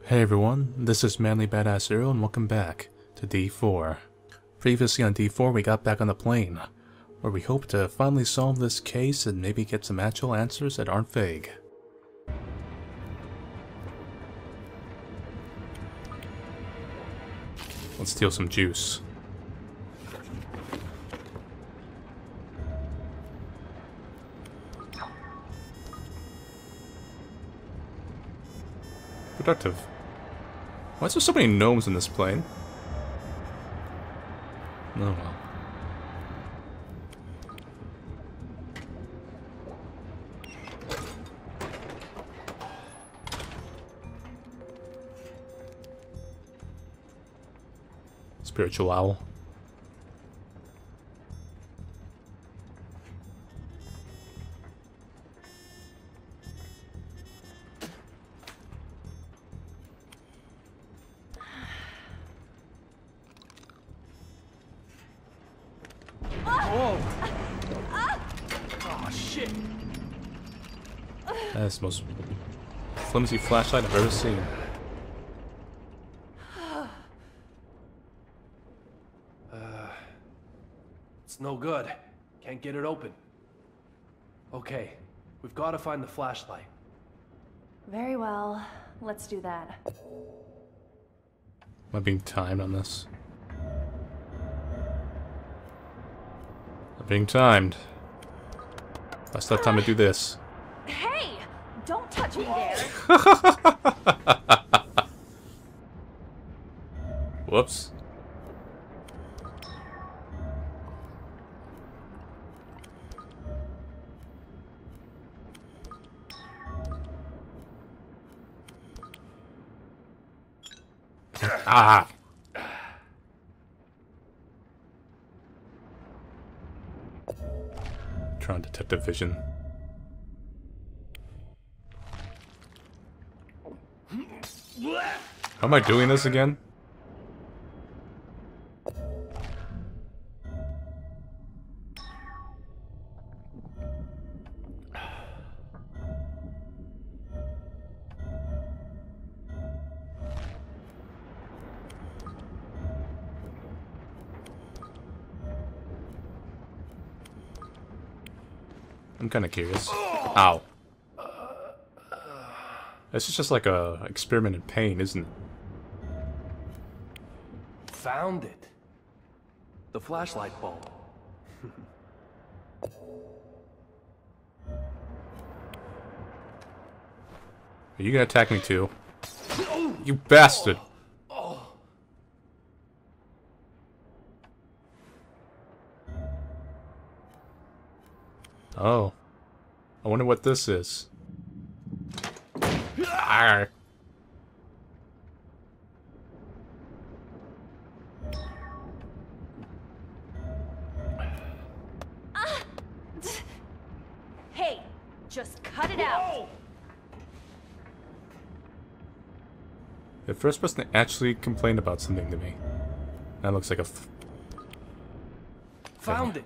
Hey everyone, this is Manly Badass Surreal and welcome back to D4. Previously on D4 we got back on the plane, where we hope to finally solve this case and maybe get some actual answers that aren't vague. Let's steal some juice. Productive. Why is there so many gnomes in this plane? Oh well. Spiritual owl. Oh shit! That's the most flimsy flashlight I've ever seen. It's no good. Can't get it open. Okay, we've got to find the flashlight. Very well. Let's do that. Am I being timed on this? I'm being timed. I still have time to do this. Hey! Don't touch me there! Whoops. Ah! Trying detective vision. How am I doing this again? I'm kind of curious. Ow. This is just like a experiment in pain, isn't it? Found it. The flashlight bulb. Are you gonna attack me too? You bastard! Oh. I wonder what this is. Arr. Hey! Just cut it out! The first person to actually complain about something to me. That looks like a Found it.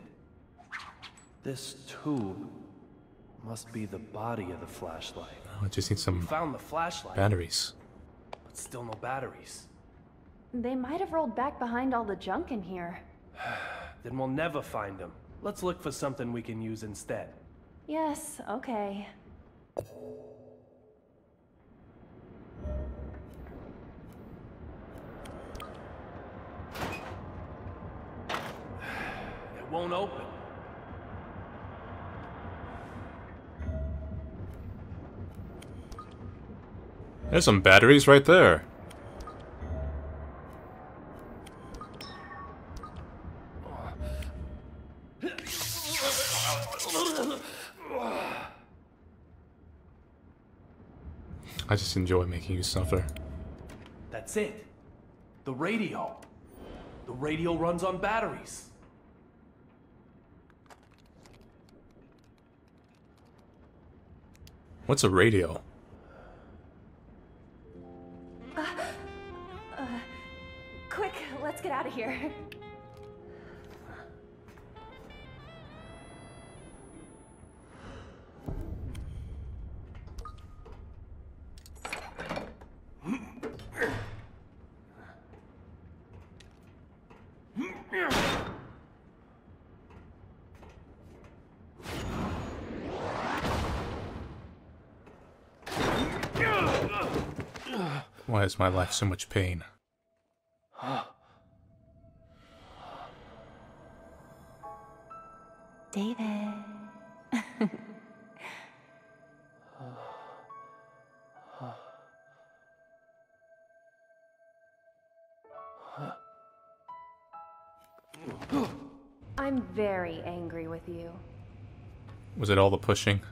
This tube must be the body of the flashlight. I just need some Found the flashlight, batteries. but still no batteries. They might have rolled back behind all the junk in here. Then we'll never find them. Let's look for something we can use instead. Yes, okay. It won't open. There's some batteries right there. I just enjoy making you suffer. That's it. The radio. The radio runs on batteries. What's a radio? Quick, let's get out of here. Why is my life so much pain? David. I'm very angry with you. Was it all the pushing?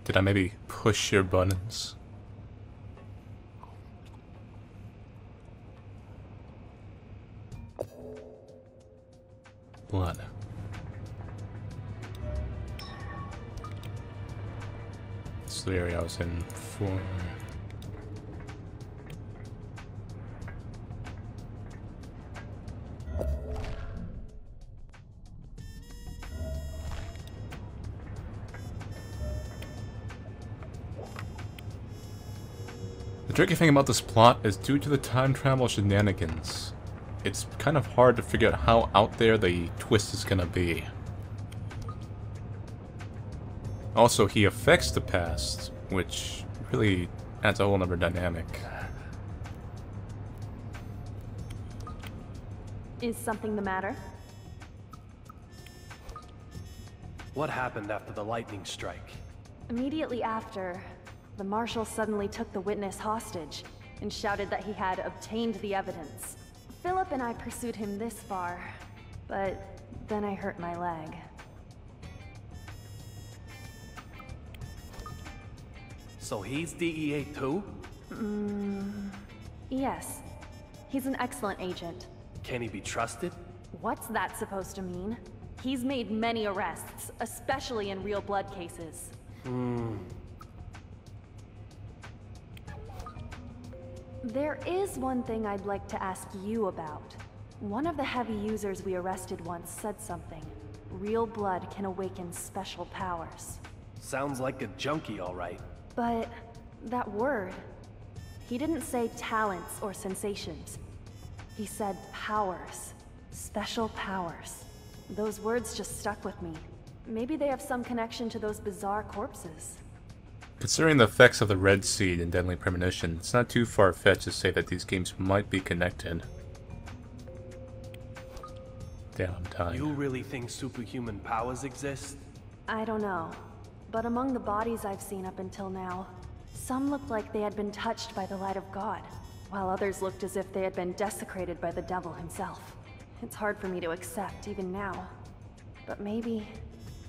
Did I maybe push your buttons? Blood. This is the area I was in before. The tricky thing about this plot is due to the time travel shenanigans, it's kind of hard to figure out how out there the twist is gonna be. Also, he affects the past, which really adds a whole other dynamic. Is something the matter? What happened after the lightning strike? Immediately after, the marshal suddenly took the witness hostage and shouted that he had obtained the evidence. Philip and I pursued him this far, but then I hurt my leg. So he's DEA too? Yes. He's an excellent agent. Can he be trusted? What's that supposed to mean? He's made many arrests, especially in real blood cases. There is one thing I'd like to ask you about. One of the heavy users we arrested once said something. Real blood can awaken special powers. Sounds like a junkie, all right. But that word, he didn't say talents or sensations. He said powers. Special powers. Those words just stuck with me. Maybe they have some connection to those bizarre corpses. Considering the effects of the Red Seed and Deadly Premonition, it's not too far-fetched to say that these games might be connected. Damn, I'm dying. You really think superhuman powers exist? I don't know. But among the bodies I've seen up until now, some looked like they had been touched by the light of God, while others looked as if they had been desecrated by the devil himself. It's hard for me to accept, even now. But maybe,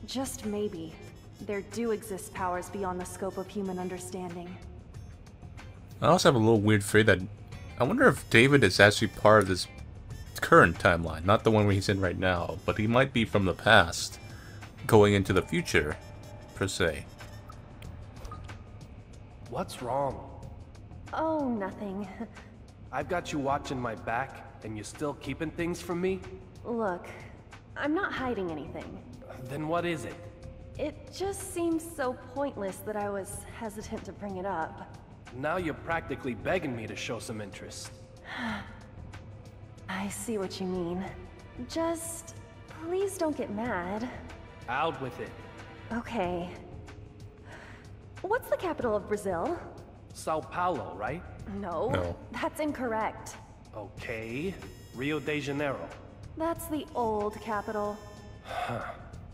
just maybe, there do exist powers beyond the scope of human understanding. I also have a little weird theory that I wonder if David is actually part of this current timeline, not the one where he's in right now, but he might be from the past, going into the future, per se. What's wrong? Oh, nothing. I've got you watching my back, and you're still keeping things from me? Look, I'm not hiding anything. Then what is it? It just seems so pointless that I was hesitant to bring it up. Now you're practically begging me to show some interest. I see what you mean. Just, please don't get mad. Out with it. Okay. What's the capital of Brazil? Sao Paulo, right? No. That's incorrect. Okay. Rio de Janeiro. That's the old capital.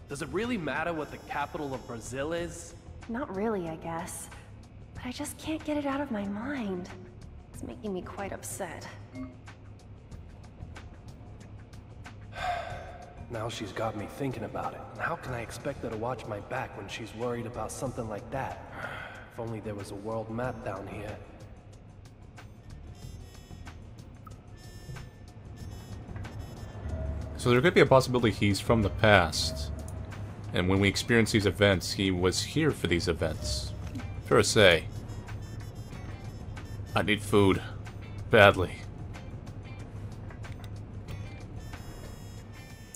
Does it really matter what the capital of Brazil is? Not really, I guess. But I just can't get it out of my mind. It's making me quite upset. Now she's got me thinking about it. And how can I expect her to watch my back when she's worried about something like that? If only there was a world map down here. So there could be a possibility he's from the past, and when we experience these events, he was here for these events. Per se. I need food. Badly.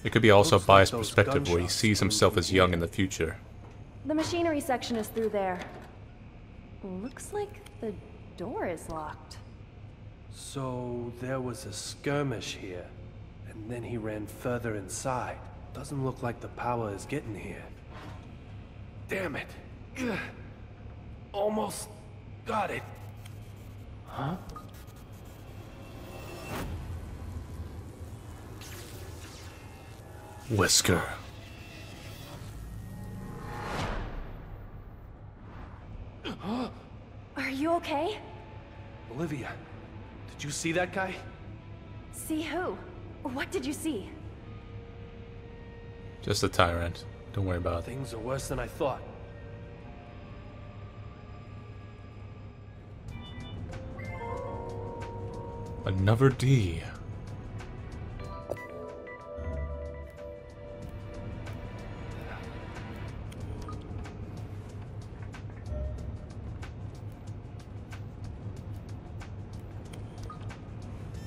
It could be also a Looks like biased those perspective where he gunshots sees came himself from as young here. in the future. The machinery section is through there. Looks like the door is locked. So there was a skirmish here, and then he ran further inside. Doesn't look like the power is getting here. Damn it! Ugh. almost got it. Huh? Whisker. Are you okay? Olivia, did you see that guy? See who? What did you see? Just a tyrant. Don't worry about it. Things are worse than I thought. Another D.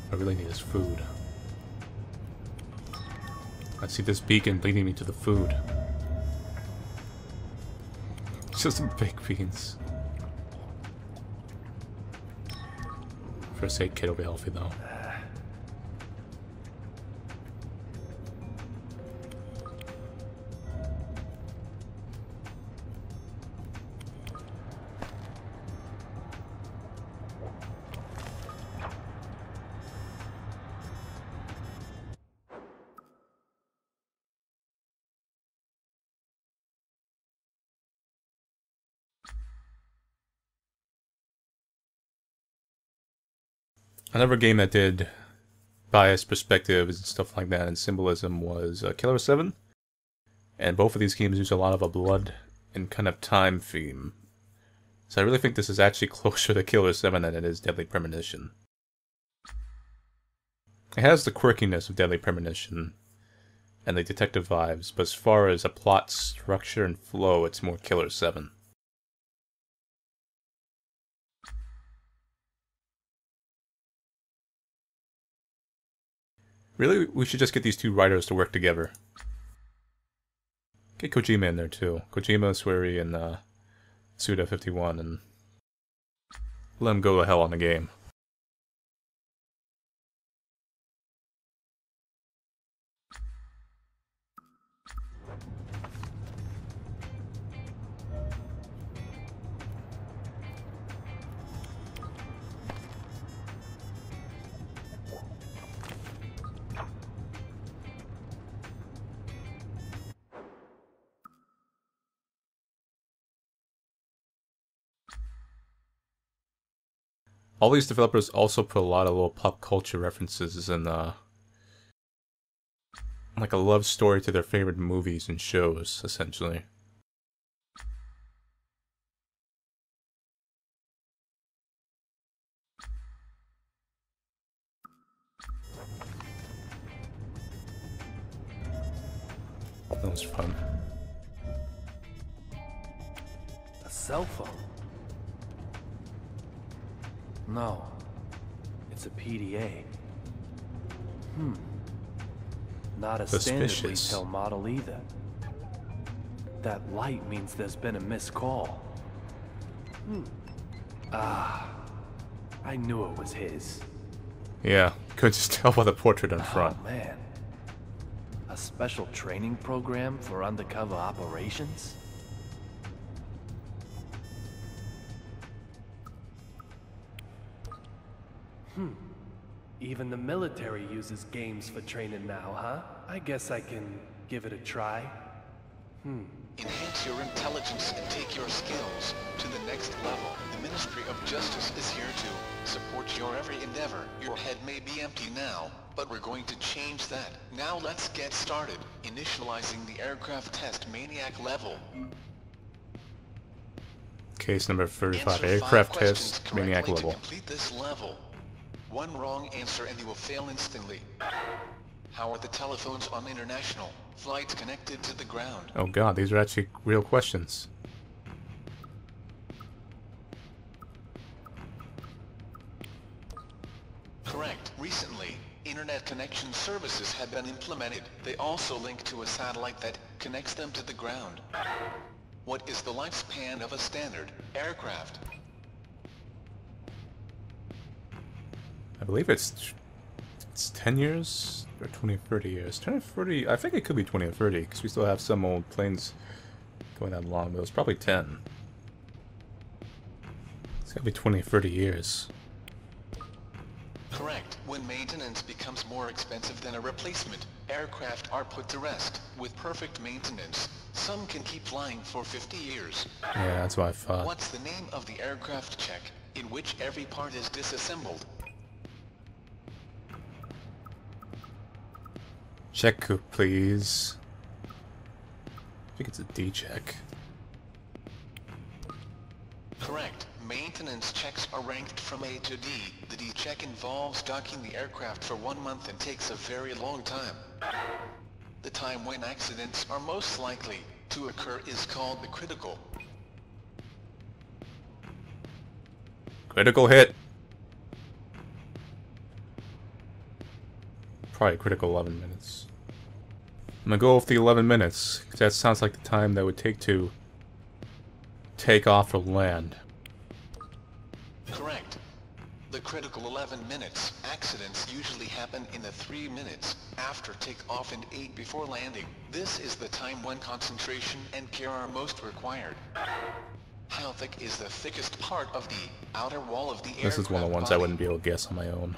I really need his food. I see this beacon leading me to the food. Just some baked beans. First aid kit will be healthy though. Another game that did biased perspectives and stuff like that and symbolism was Pt.7. And both of these games use a lot of a blood and kind of time theme. So I really think this is actually closer to Pt.7 than it is Deadly Premonition. It has the quirkiness of Deadly Premonition and the detective vibes, but as far as a plot structure and flow, it's more Pt.7. Really, we should just get these two writers to work together. Get Kojima in there too. Kojima, Surreal, and Suda51, and let him go to hell on the game. All these developers also put a lot of little pop culture references and like a love story to their favorite movies and shows, essentially. That was fun. A cell phone? No. It's a PDA. Not a standard retail model either. That light means there's been a missed call. Ah. I knew it was his. Yeah, could just tell by the portrait in front. Oh man. A special training program for undercover operations? Even the military uses games for training now, huh? I guess I can give it a try. Enhance your intelligence and take your skills to the next level. The Ministry of Justice is here to support your every endeavor. Your head may be empty now, but we're going to change that. Now let's get started. Initializing the aircraft test maniac level. Case number 35, Answer aircraft 5 test, questions maniac correctly level. to complete this level. One wrong answer and you will fail instantly. How are the telephones on international flights connected to the ground? Oh god, these are actually real questions. Correct. Recently, internet connection services have been implemented. They also link to a satellite that connects them to the ground. What is the lifespan of a standard aircraft? I believe it's 10 years or 20 or 30 years. 20 or 30, I think it could be 20 or 30 because we still have some old planes going that long, but it was probably 10. It's gotta be 20, 30 years. Correct. When maintenance becomes more expensive than a replacement, aircraft are put to rest. With perfect maintenance, some can keep flying for 50 years. Yeah, that's what I thought. What's the name of the aircraft check in which every part is disassembled? Check, please. I think it's a D check. Correct. Maintenance checks are ranked from A to D. The D check involves docking the aircraft for 1 month and takes a very long time. The time when accidents are most likely to occur is called the critical. Critical hit. Probably critical 11 minutes. I'm gonna go with the 11 minutes, because that sounds like the time that would take to take off or land. Correct. The critical 11 minutes. Accidents usually happen in the 3 minutes after takeoff and 8 before landing. This is the time when concentration and care are most required. How thick is the thickest part of the outer wall of the aircraft This is one of the ones body? I wouldn't be able to guess on my own.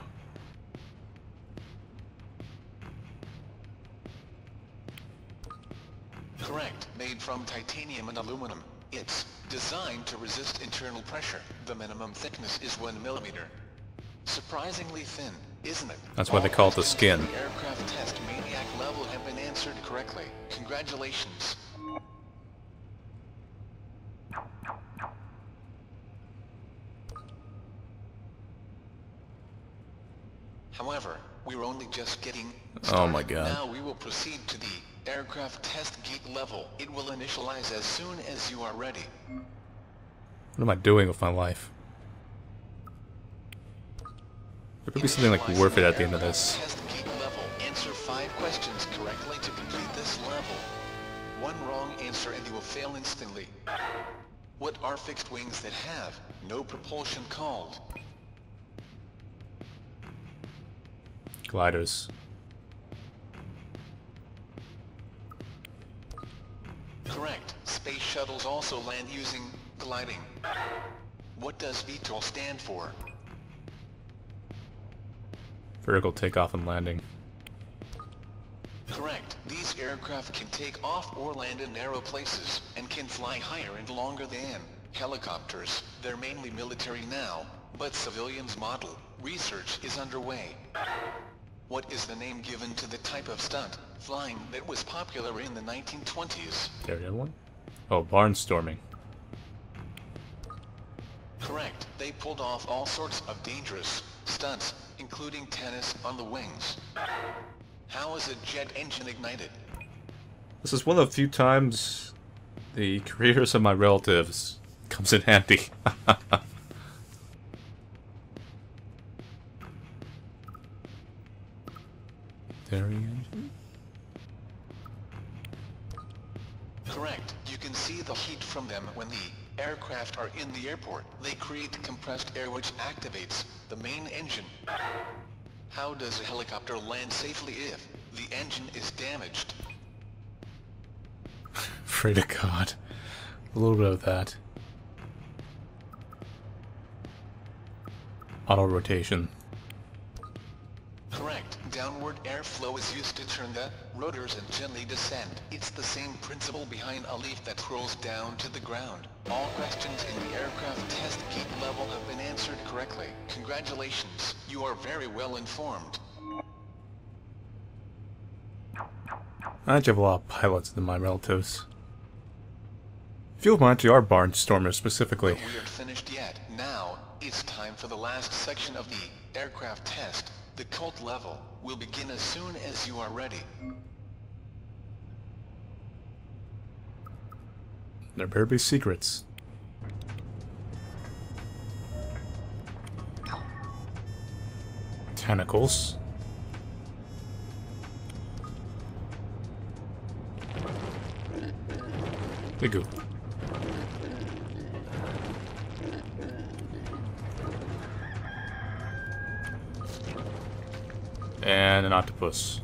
Correct. Made from titanium and aluminum. It's designed to resist internal pressure. The minimum thickness is 1 millimeter. Surprisingly thin, isn't it? That's why they call it the Questions skin. on the aircraft test maniac level have been answered correctly. Congratulations. However, we're only just getting started. Oh my god. Now we will proceed to the aircraft test gate level. It will initialize as soon as you are ready. What am I doing with my life? There could be something like worth it at the end of this. Test gate level. Answer 5 questions correctly to complete this level. 1 wrong answer and you will fail instantly. What are fixed wings that have no propulsion called? Gliders. Correct. Space shuttles also land using gliding. What does VTOL stand for? Vertical takeoff and landing. Correct. These aircraft can take off or land in narrow places, and can fly higher and longer than helicopters. They're mainly military now, but civilians model. Research is underway. What is the name given to the type of stunt flying that was popular in the 1920s? There, the other one? Oh, barnstorming. Correct. They pulled off all sorts of dangerous stunts, including tennis on the wings. How is a jet engine ignited? This is one of the few times the careers of my relatives comes in handy. Dairy engine? Correct. You can see the heat from them when the aircraft are in the airport. They create compressed air which activates the main engine. How does a helicopter land safely if the engine is damaged? Pray to God. A little bit of that. Auto rotation. Correct. Downward airflow is used to turn the rotors and gently descend. It's the same principle behind a leaf that rolls down to the ground. All questions in the aircraft test gate level have been answered correctly. Congratulations. You are very well informed. I actually have a lot of pilots than my relatives. A few of mine actually are barnstormers specifically. But we aren't finished yet. Now, it's time for the last section of the aircraft test. The cult level will begin as soon as you are ready. There better be secrets. Tentacles. Big goo. And an octopus.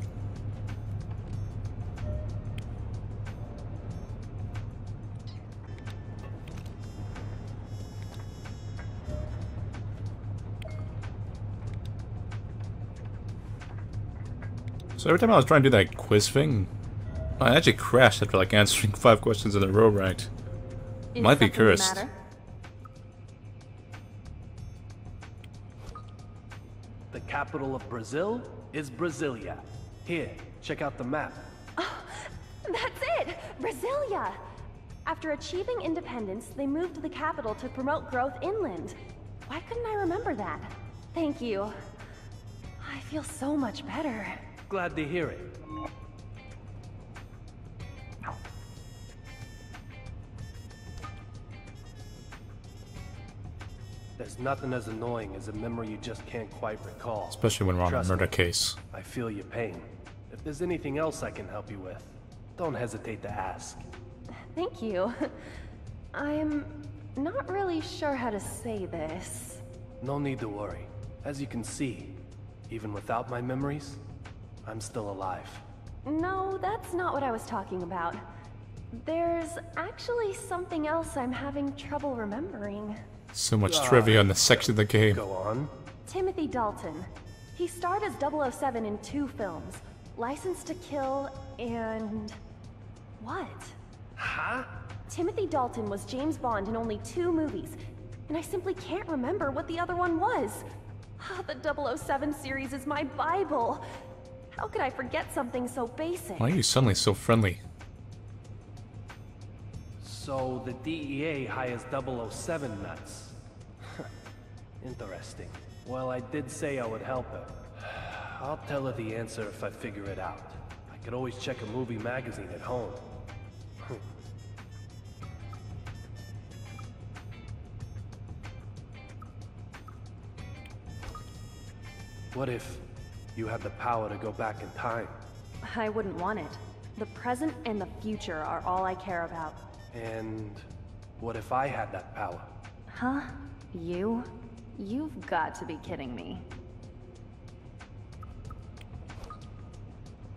So every time I was trying to do that quiz thing, I actually crashed after like answering 5 questions in a row right. Might be cursed. The capital of Brazil is Brasilia. Here, check out the map. Oh, that's it! Brasilia! After achieving independence, they moved the capital to promote growth inland. Why couldn't I remember that? Thank you. I feel so much better. Glad to hear it. There's nothing as annoying as a memory you just can't quite recall. Especially when we're on a murder case. I feel your pain. If there's anything else I can help you with, don't hesitate to ask. Thank you. I'm not really sure how to say this. No need to worry. As you can see, even without my memories, I'm still alive. No, that's not what I was talking about. There's actually something else I'm having trouble remembering. So much trivia in this section of the game. Go on. Timothy Dalton. He starred as 007 in 2 films. License to Kill and... what? Huh? Timothy Dalton was James Bond in only 2 movies, and I simply can't remember what the other one was. The 007 series is my Bible. How could I forget something so basic? Why are you suddenly so friendly? So the DEA hires 007 nuts. Interesting. Well, I did say I would help her. I'll tell her the answer if I figure it out. I could always check a movie magazine at home. What if you had the power to go back in time? I wouldn't want it. The present and the future are all I care about. And what if I had that power? Huh? You? You've got to be kidding me.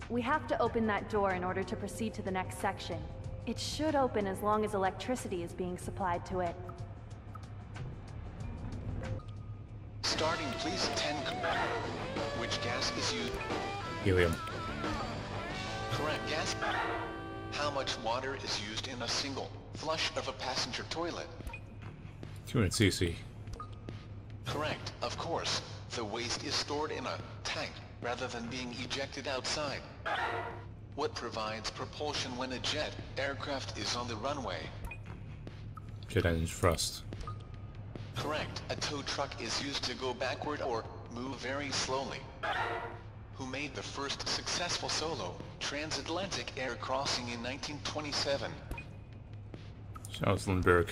We have to open that door in order to proceed to the next section. It should open as long as electricity is being supplied to it. Starting please 10. Which gas is used? Helium. Correct gas. How much water is used in a single flush of a passenger toilet? 200 cc. Correct, of course. The waste is stored in a tank rather than being ejected outside. What provides propulsion when a jet aircraft is on the runway? Jet engine thrust. Correct. A tow truck is used to go backward or move very slowly. Who made the first successful solo transatlantic air crossing in 1927? Charles Lindbergh.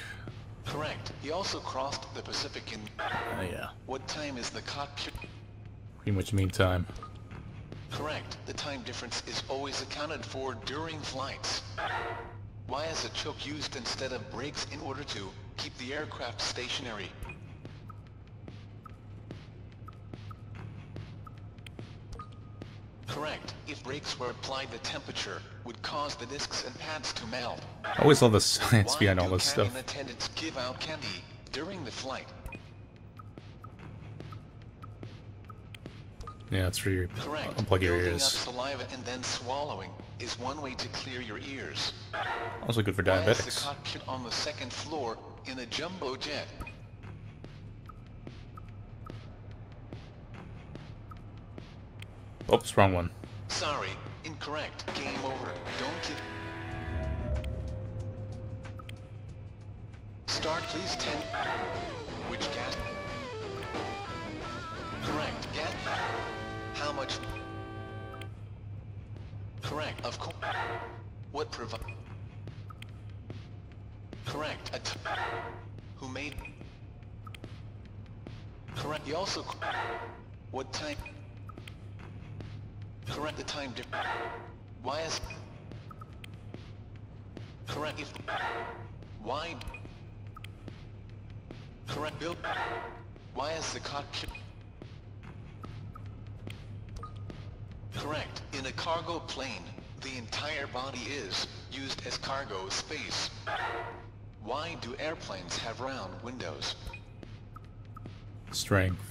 Correct. He also crossed the Pacific in... Yeah. What time is the cockpit? Pretty much mean time. Correct. The time difference is always accounted for during flights. Why is a choke used instead of brakes in order to keep the aircraft stationary? Correct. If brakes were applied, the temperature would cause the discs and pads to melt. I always love the science behind all this stuff. Why do cabin attendants give out candy during the flight? Yeah, that's for your... Correct. Unplug your Building ears. up saliva and then swallowing is one way to clear your ears. Also good for Why is the diabetics. cockpit on the second floor in a jumbo jet? Oops, wrong one. Sorry, incorrect. Game over. Don't give... Start please 10. Which gas? Correct. Gas. How much? Correct. Of course. What provide? Correct. Who made? Correct. He also... What time? Correct. The time difference. Why is... Correct. If... Why... Correct. Bill. Why is the cockpit... Correct. In a cargo plane, the entire body is used as cargo space. Why do airplanes have round windows? Strength.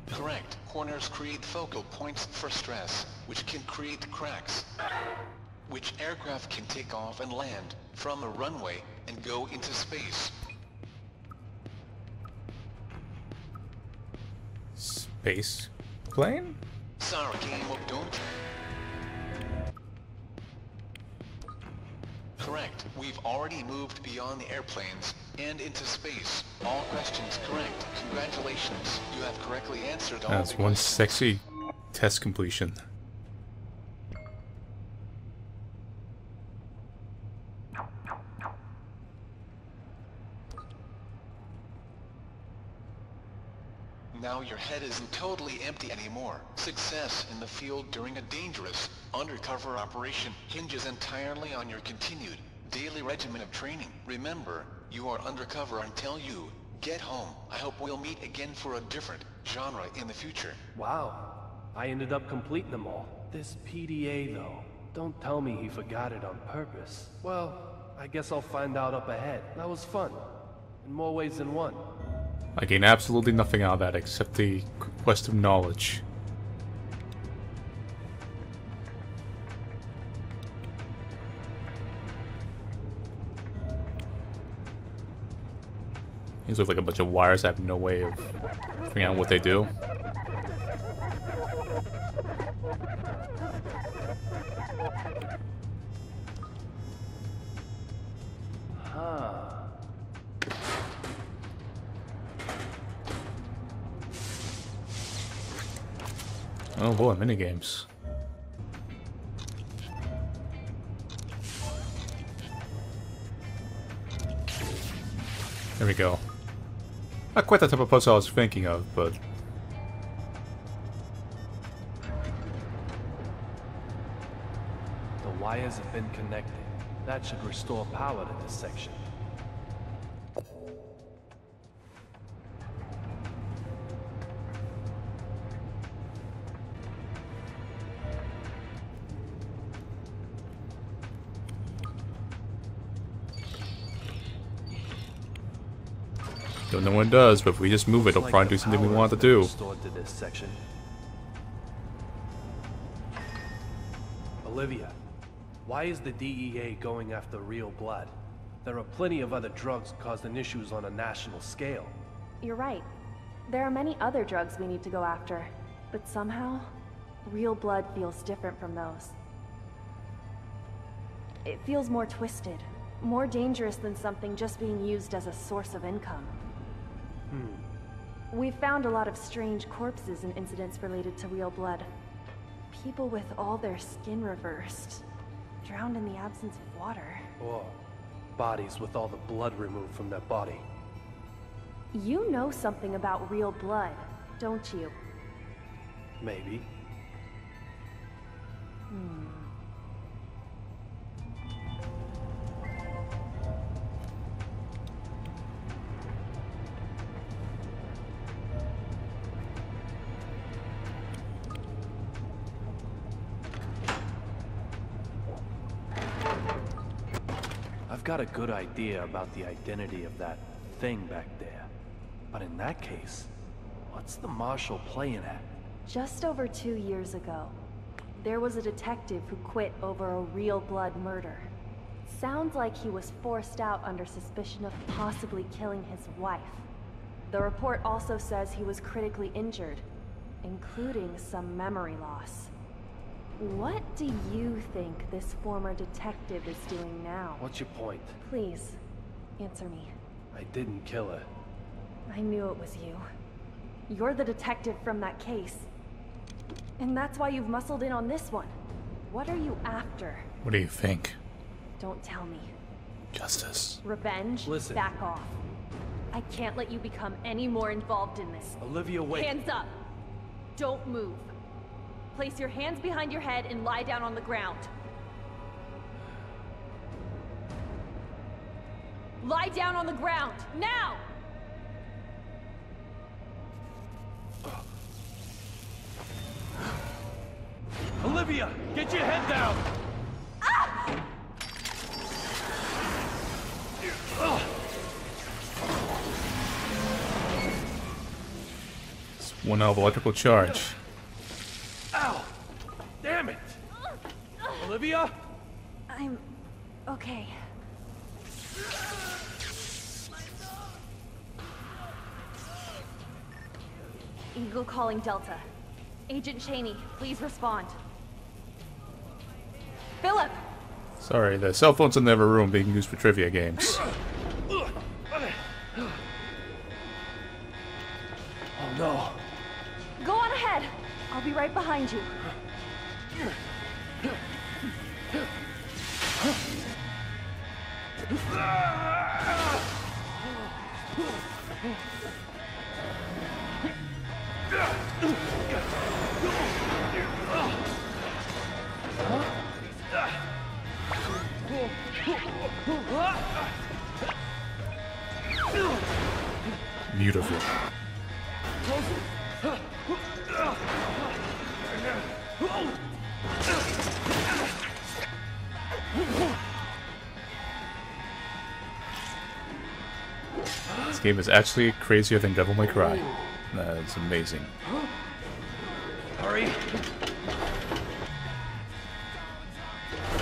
Correct. corners create focal points for stress, which can create cracks, which aircraft can take off and land from a runway and go into space. Space plane? Sorry, game, don't. Correct. We've already moved beyond the airplanes and into space. All questions correct. Congratulations. You have correctly answered all That's the one questions. sexy test completion. Now your head isn't totally empty anymore. Success in the field during a dangerous, undercover operation hinges entirely on your continued, daily regimen of training. Remember, you are undercover until you get home. I hope we'll meet again for a different genre in the future. Wow. I ended up completing them all. This PDA, though. Don't tell me he forgot it on purpose. Well, I guess I'll find out up ahead. That was fun. In more ways than one. I gain absolutely nothing out of that except the quest of knowledge. These look like a bunch of wires. I have no way of figuring out what they do. Huh. Oh boy, minigames. There we go. Not quite the type of puzzle I was thinking of, but... The wires have been connected. That should restore power to this section. Don't know what it does, but if we just move it, it'll Looks probably do the something we power want to has been do. restored to this section. Olivia, why is the DEA going after real blood? There are plenty of other drugs causing issues on a national scale. You're right. There are many other drugs we need to go after, but somehow, real blood feels different from those. It feels more twisted, more dangerous than something just being used as a source of income. We've found a lot of strange corpses and incidents related to real blood. People with all their skin reversed, drowned in the absence of water. Or bodies with all the blood removed from their body. You know something about real blood, don't you? Maybe. I've got a good idea about the identity of that thing back there. But in that case, what's the Marshal playing at? Just over 2 years ago, there was a detective who quit over a real blood murder. Sounds like he was forced out under suspicion of possibly killing his wife. The report also says he was critically injured, including some memory loss. What do you think this former detective is doing now? What's your point? Please, answer me. I didn't kill her. I knew it was you. You're the detective from that case. And that's why you've muscled in on this one. What are you after? What do you think? Don't tell me. Justice. Revenge? Listen. Back off. I can't let you become any more involved in this. Olivia, wait. Hands up! Don't move. Place your hands behind your head and lie down on the ground. Lie down on the ground, now! Olivia, get your head down! One hell of electrical charge. Ow! Damn it! Olivia? I'm okay. Eagle calling Delta. Agent Cheney, please respond. Philip! Sorry, the cell phone's in the other room being used for trivia games. Oh no. Go on ahead. I'll be right behind you. Beautiful. This game is actually crazier than Devil May Cry. That's amazing. Hurry!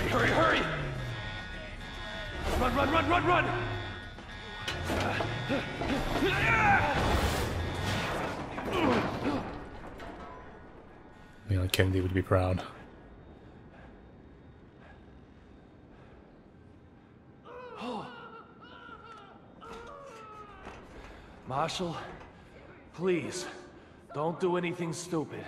Hurry, hurry! Run, run, run, run, run! Leon Kennedy would be proud. Marshall, please, don't do anything stupid.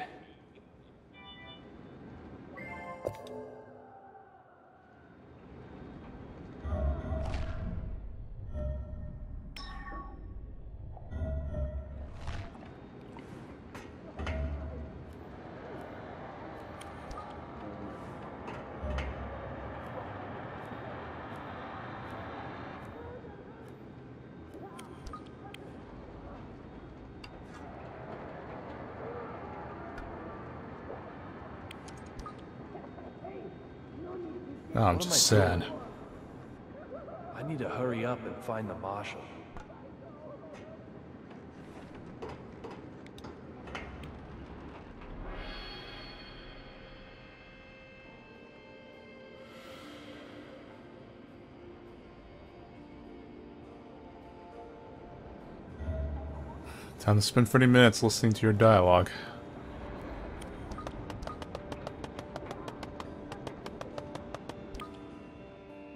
Oh, I'm just sad. I need to hurry up and find the marshal. Time to spend 30 minutes listening to your dialogue.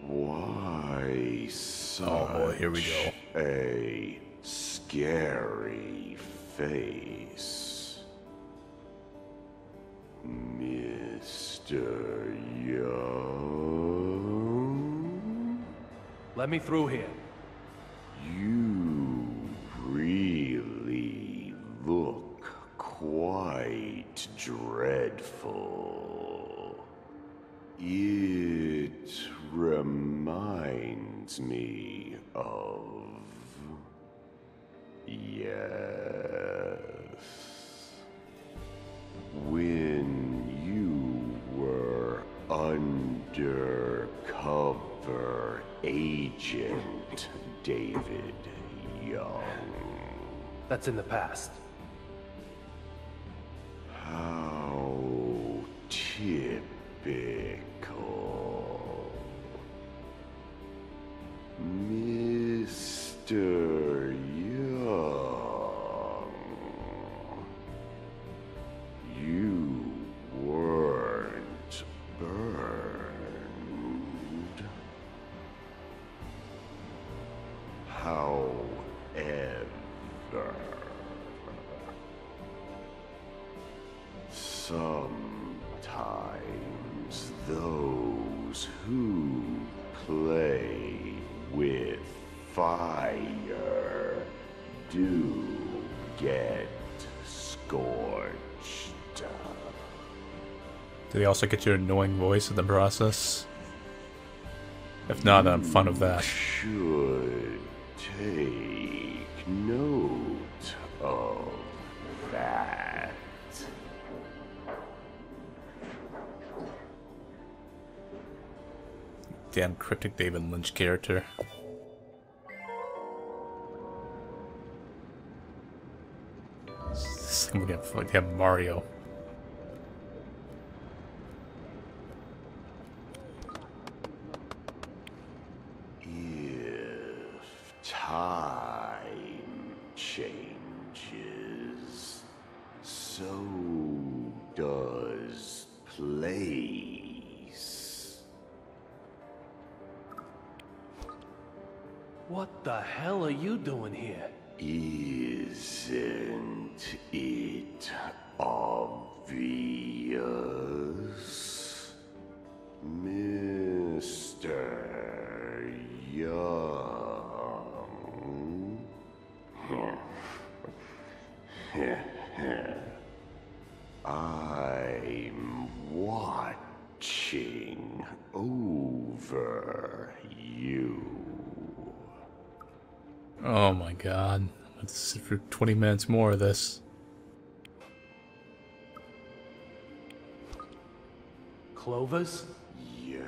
Why such boy, here we go. a scary face, Mr. Young? Let me through here. You really look quite dreadful. It reminds me of... Yes. When you were undercover agent David Young. That's in the past. How typical. Mr. Young. You weren't burned. However, sometimes those who play with fire do get scorched. Did they also get your annoying voice in the process? If not, I'm fun of that. Should take note of that. Damn cryptic David Lynch character. It's gonna get like they have Mario. If time changes, so does place. What the hell are you doing here? Isn't it obvious, Mr. Young? I'm watching over you. Oh my god. Let's sit for 20 minutes more of this. Clovers? Yes.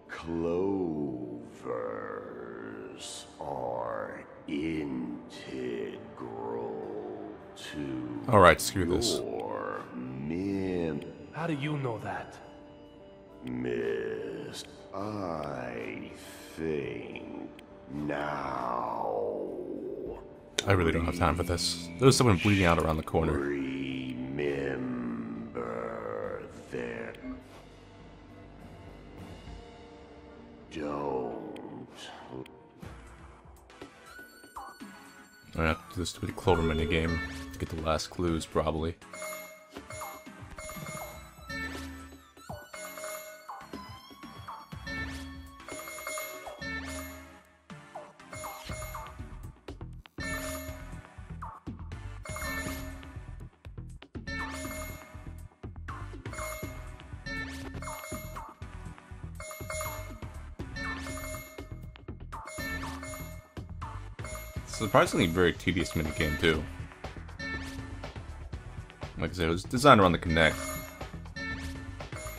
Clovers are integral to Alright, screw this. your mem. How do you know that? Miss, I think now. I really don't have time for this. There's someone bleeding out around the corner. Remember that. Don't. I'm gonna have to do this stupid Clover mini game to get the last clues, probably. Surprisingly very tedious minigame too. Like I said, it was designed around the Kinect.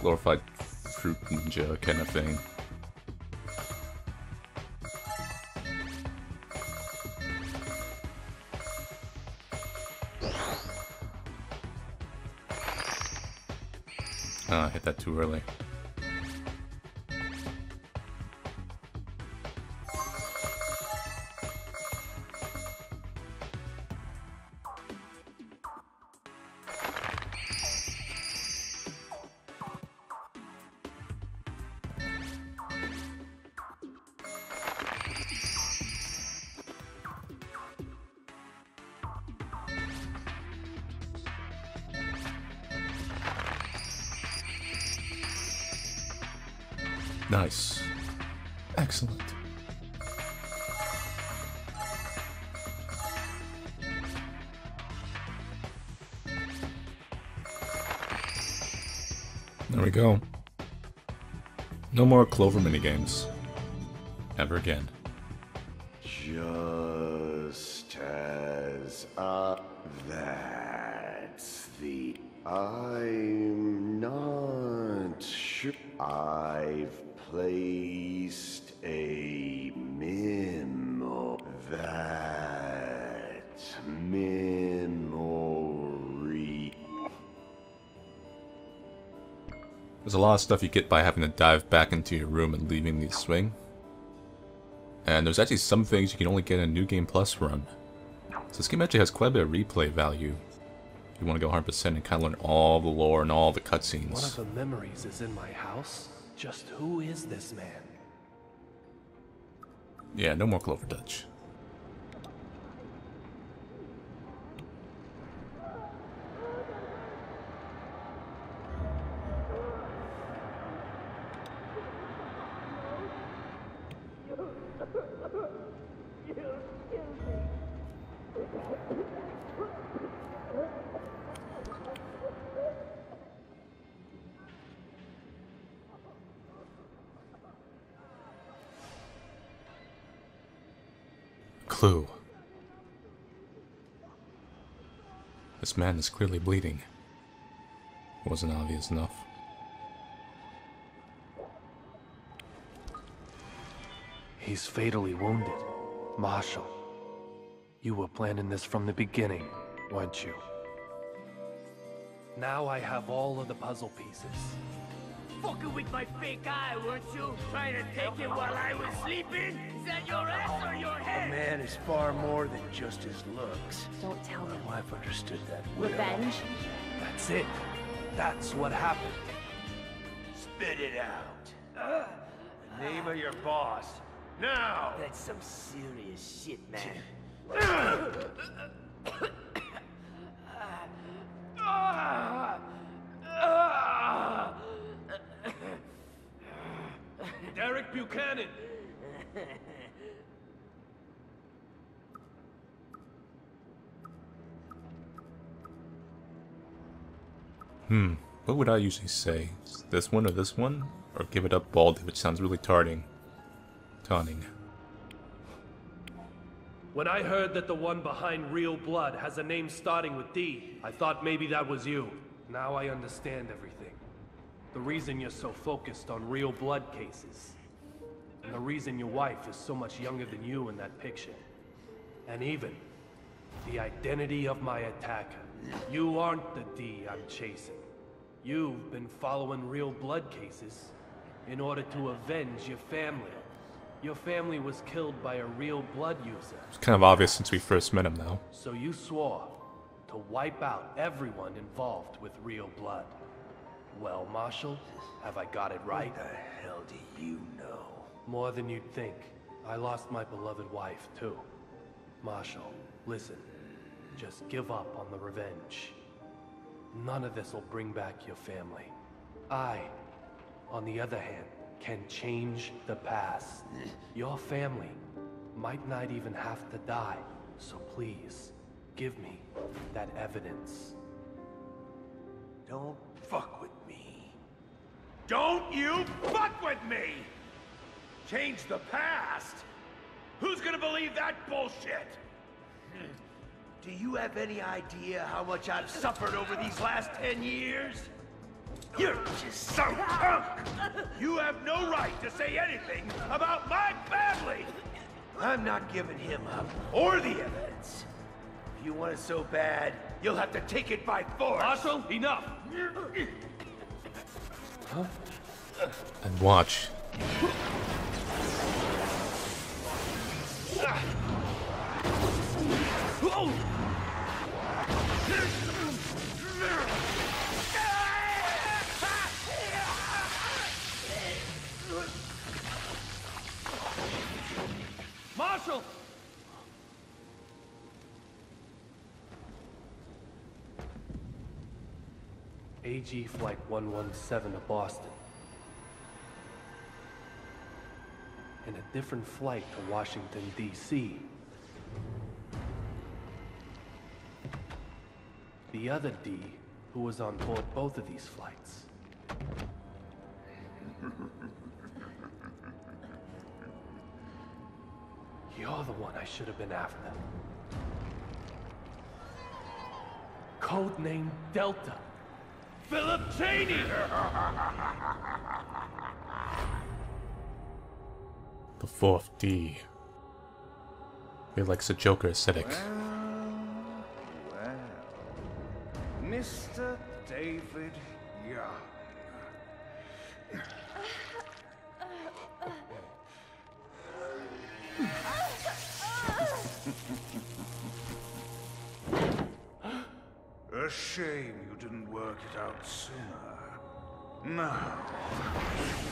Glorified fruit ninja kind of thing. Oh, I hit that too early. Nice. Excellent. There we go. No more Clover minigames. Ever again. Just as that's the. I'm not sure. I've placed a memo. That memory. There's a lot of stuff you get by having to dive back into your room and leaving the swing. And there's actually some things you can only get in a New Game Plus run. So this game actually has quite a bit of replay value. If you want to go 100% and kind of learn all the lore and all the cutscenes. One of the memories is in my house. Just who is this man? Yeah, no more Clover Touch. Clue. This man is clearly bleeding. Wasn't obvious enough. He's fatally wounded. Marshall. You were planning this from the beginning, weren't you? Now I have all of the puzzle pieces. Fucking with my fake eye, weren't you? Trying to take it while I was sleeping? Is that your ass or your head? A man is far more than just his looks. Don't tell me. My wife understood that well. Revenge? That's it. That's what happened. Spit it out. The name of your boss. Now! That's some serious shit, man. Derek Buchanan! What would I usually say? This one or this one? Or give it up baldy, which sounds really taunting. When I heard that the one behind Real Blood has a name starting with D, I thought maybe that was you. Now I understand everything. The reason you're so focused on Real Blood cases. And the reason your wife is so much younger than you in that picture. And even the identity of my attacker. You aren't the D I'm chasing. You've been following Real Blood cases in order to avenge your family. Your family was killed by a Real Blood user. It's kind of obvious since we first met him, though. So you swore to wipe out everyone involved with Real Blood. Well, Marshall, have I got it right? What the hell do you know? More than you'd think. I lost my beloved wife, too. Marshall, listen. Just give up on the revenge. None of this will bring back your family. I, on the other hand, can change the past. Your family might not even have to die. So please, give me that evidence. Don't fuck with me. Don't you fuck with me! Change the past? Who's gonna believe that bullshit? Do you have any idea how much I've suffered over these last 10 years? You're just so punk! You have no right to say anything about my family! I'm not giving him up, or the evidence. If you want it so bad, you'll have to take it by force! Marshall, enough! And watch. Marshall! AG Flight 117 to Boston. And a different flight to Washington, D.C. The other D who was on board both of these flights. You're the one I should have been after. Codename Delta. Philip Cheney! The fourth D. He likes a Joker aesthetic. Well, Mr. David Young. A shame you didn't work it out sooner. Now,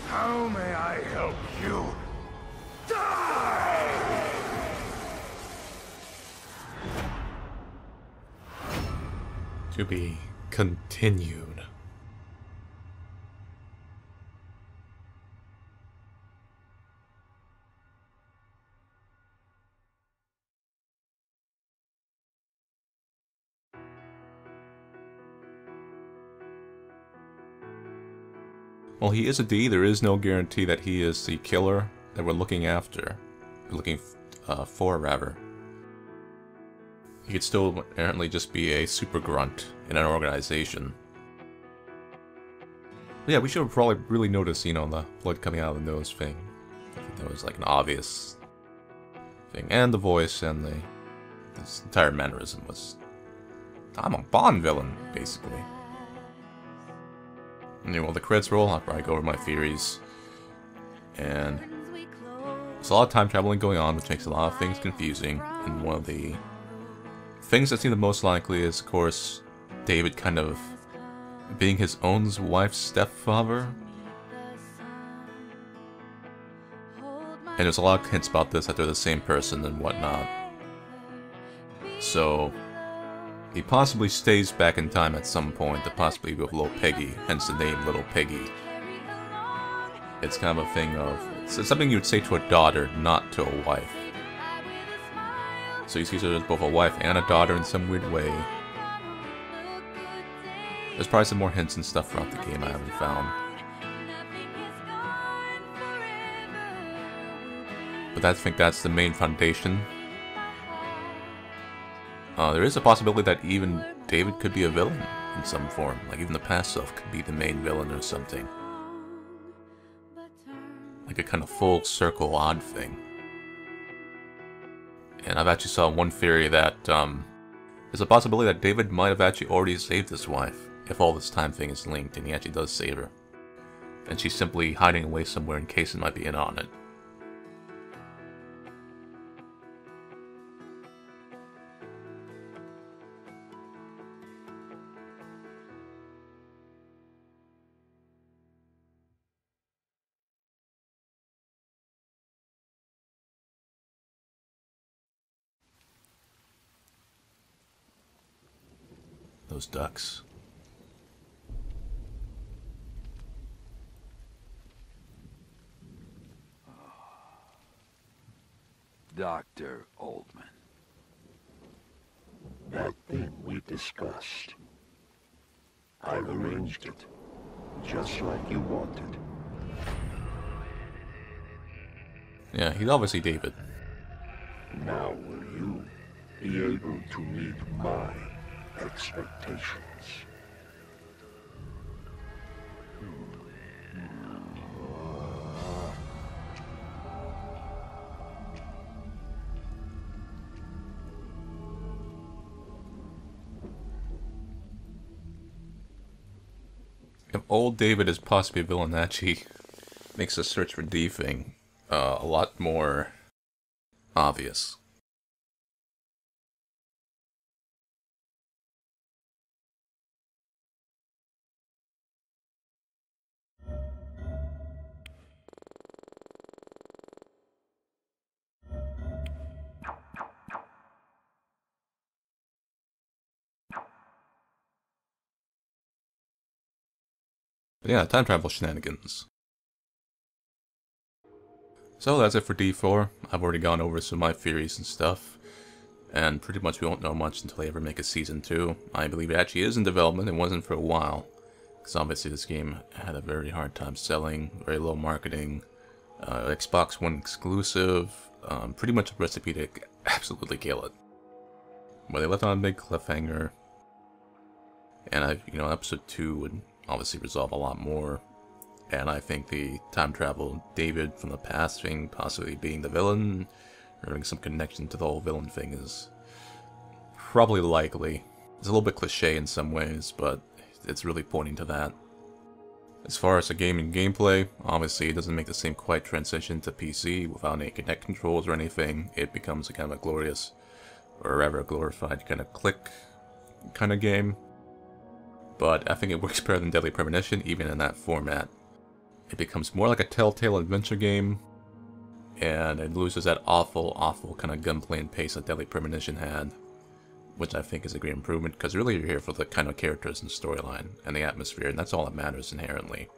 how may I help you? Die! To be continued. While he is a D, there is no guarantee that he is the killer that we're looking after. Looking for, rather. He could still apparently just be a super grunt in an organization. But yeah, we should have probably really noticed, you know, the blood coming out of the nose thing. I think that was like an obvious thing. And the voice and the His entire mannerism was, I'm a Bond villain, basically. Anyway, while the credits roll, I'll probably go over my theories. And there's a lot of time traveling going on, which makes a lot of things confusing. And one of the things that seem the most likely is, of course, David kind of being his own wife's stepfather. And there's a lot of hints about this, that they're the same person and whatnot. So he possibly stays back in time at some point to possibly be with Little Piggy, hence the name Little Piggy. It's kind of a thing of, it's something you would say to a daughter, not to a wife. So he sees her as both a wife and a daughter in some weird way. There's probably some more hints and stuff throughout the game I haven't found. But I think that's the main foundation. There is a possibility that even David could be a villain in some form. Like even the past self could be the main villain or something. Like a kind of full circle odd thing. And I've actually saw one theory that there's a possibility that David might have actually already saved his wife, if all this time thing is linked and he actually does save her. And she's simply hiding away somewhere in case it might be in on it. Those ducks. Dr. Oldman. That thing we discussed. I've arranged it, just like you wanted. Yeah, he's obviously David. Now will you be able to meet my expectations? If old David is possibly a villain, that actually makes the search for D thing a lot more obvious. But yeah, time travel shenanigans. So that's it for D4. I've already gone over some of my theories and stuff. And pretty much we won't know much until they ever make a Season 2. I believe it actually is in development. It wasn't for a while. Because obviously this game had a very hard time selling. Very low marketing. Xbox One exclusive. Pretty much a recipe to absolutely kill it. But they left on a big cliffhanger. And episode 2 would obviously resolve a lot more. And I think the time travel David from the past thing possibly being the villain, or having some connection to the whole villain thing, is probably likely. It's a little bit cliche in some ways, but it's really pointing to that. As far as the game and gameplay, obviously it doesn't make the same quite transition to PC without any Kinect controls or anything. It becomes a kind of a glorious, or rather a glorified kind of click kind of game. But I think it works better than Deadly Premonition, even in that format. It becomes more like a Telltale adventure game, and it loses that awful, awful kind of gunplay and pace that Deadly Premonition had, which I think is a great improvement, because really you're here for the kind of characters and storyline, and the atmosphere, and that's all that matters inherently.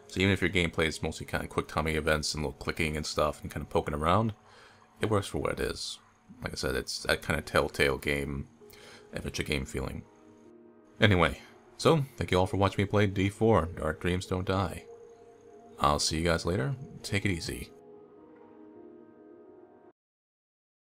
So even if your gameplay is mostly kind of quick timing events and little clicking and stuff, and kind of poking around, it works for what it is. Like I said, it's that kind of Telltale game, adventure game feeling. Anyway, so thank you all for watching me play D4, Dark Dreams Don't Die. I'll see you guys later. Take it easy.